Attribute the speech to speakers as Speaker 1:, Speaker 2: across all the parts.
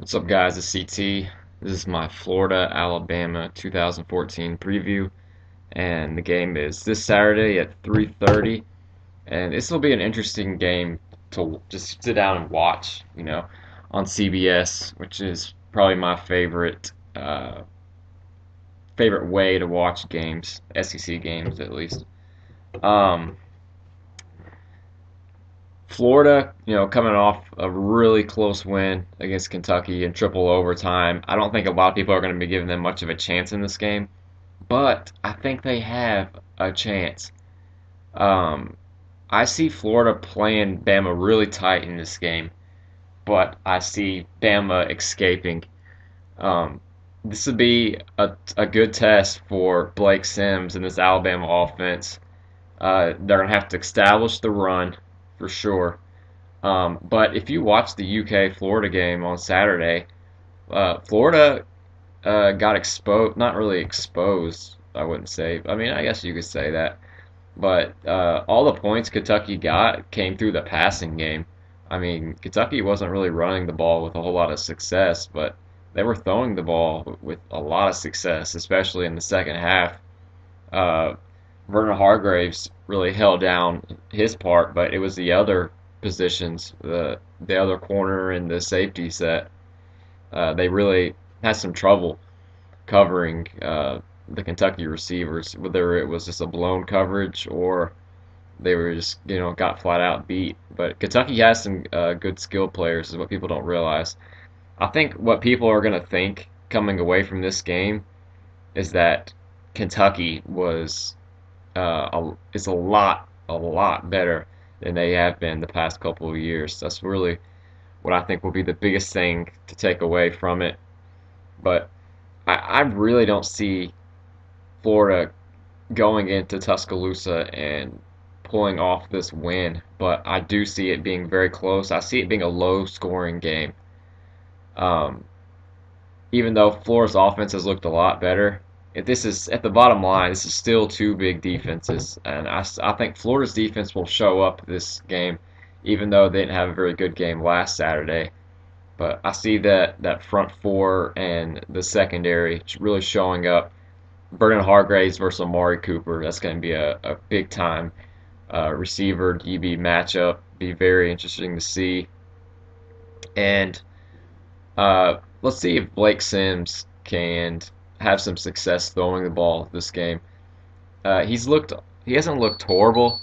Speaker 1: What's up, guys? It's CT. This is my Florida Alabama 2014 preview, and the game is this Saturday at 3:30. And this will be an interesting game to just sit down and watch, on CBS, which is probably my favorite way to watch games, SEC games at least. Um, Florida, coming off a really close win against Kentucky in triple overtime. I don't think a lot of people are going to be giving them much of a chance in this game, but I think they have a chance. Um, I see Florida playing Bama really tight in this game, but I see Bama escaping. Um, this would be a good test for Blake Sims and this Alabama offense. They're going to have to establish the run for sure. But if you watch the UK Florida game on Saturday, Florida got exposed, not really exposed, I wouldn't say. I mean, I guess you could say that. But all the points Kentucky got came through the passing game. I mean, Kentucky wasn't really running the ball with a whole lot of success, but they were throwing the ball with a lot of success, especially in the second half. Uh, Vernon Hargraves really held down his part, but it was the other positions, the other corner and the safety set. They really had some trouble covering the Kentucky receivers, whether it was just a blown coverage or they were just got flat out beat. But Kentucky has some good skill players, is what people don't realize. I think what people are going to think coming away from this game is that Kentucky is a lot better than they have been the past couple of years. That's really what I think will be the biggest thing to take away from it. But I really don't see Florida going into Tuscaloosa and pulling off this win, but I do see it being very close. I see it being a low-scoring game. Um, Even though Florida's offense has looked a lot better, if this is at the bottom line, this is still two big defenses, and I think Florida's defense will show up this game, even though they didn't have a very good game last Saturday. But I see that front four and the secondary really showing up. Vernon Hargraves versus Amari Cooper, that's going to be a big time receiver DB matchup. Be very interesting to see. And let's see if Blake Sims can have some success throwing the ball this game. He hasn't looked horrible.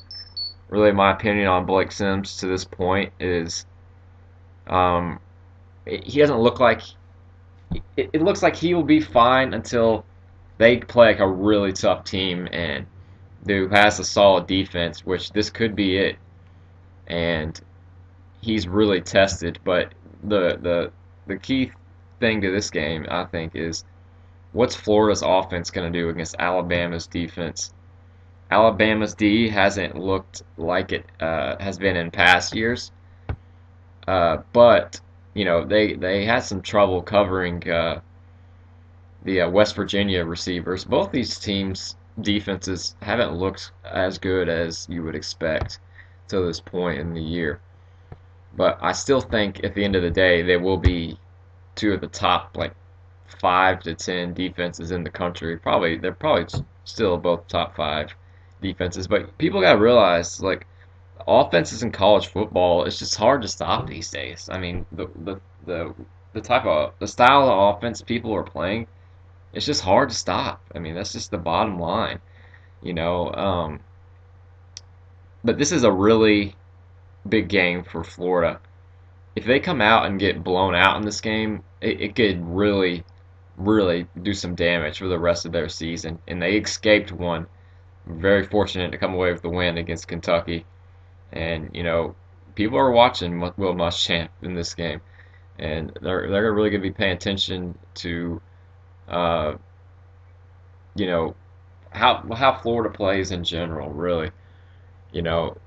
Speaker 1: Really, my opinion on Blake Sims to this point is, um, he doesn't look like. It looks like he will be fine until they play like a really tough team and who has a solid defense, which this could be it. And he's really tested. But the key thing to this game, I think, is what's Florida's offense going to do against Alabama's defense? Alabama's D hasn't looked like it has been in past years, but they had some trouble covering the West Virginia receivers. Both these teams' defenses haven't looked as good as you would expect to this point in the year. But I still think at the end of the day, they will be two of the top like 5 to 10 defenses in the country. They're probably still both top five defenses. But people gotta realize like offenses in college football, it's just hard to stop these days. I mean the style of offense people are playing, it's just hard to stop. I mean that's just the bottom line, you know. But this is a really big game for Florida. If they come out and get blown out in this game, it could really, really do some damage for the rest of their season. And they escaped one. Very fortunate to come away with the win against Kentucky. And, people are watching Will Muschamp in this game. And they're really going to be paying attention to, uh, how Florida plays in general, really. You know,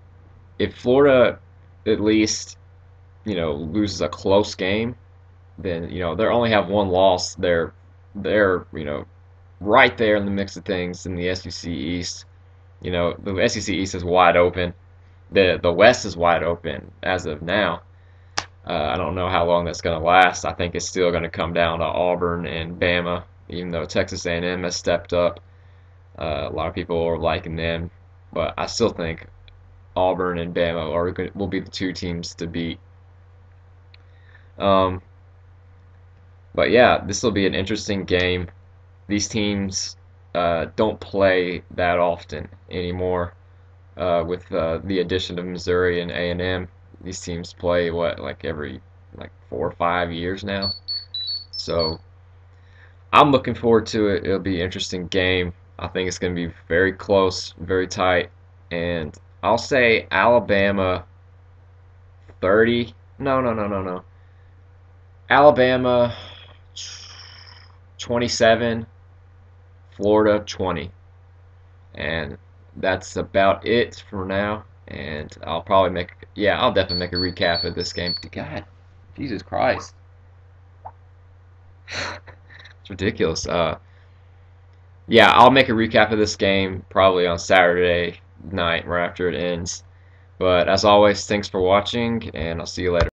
Speaker 1: if Florida at least loses a close game, then they only have one loss. They're right there in the mix of things in the SEC East. The SEC East is wide open. The West is wide open as of now. I don't know how long that's going to last. I think it's still going to come down to Auburn and Bama, even though Texas A&M has stepped up. A lot of people are liking them, but I still think Auburn and Bama will be the two teams to beat. Um, but yeah, this will be an interesting game. These teams don't play that often anymore. With the addition of Missouri and A&M, these teams play like every like 4 or 5 years now. So I'm looking forward to it. It'll be an interesting game. I think it's going to be very close, very tight, and I'll say Alabama 30. No, no, no, no, no. Alabama 27, Florida 20. And that's about it for now. And I'll definitely make a recap of this game. God, Jesus Christ. It's ridiculous. Yeah, I'll make a recap of this game probably on Saturday night right after it ends. But as always, thanks for watching, and I'll see you later.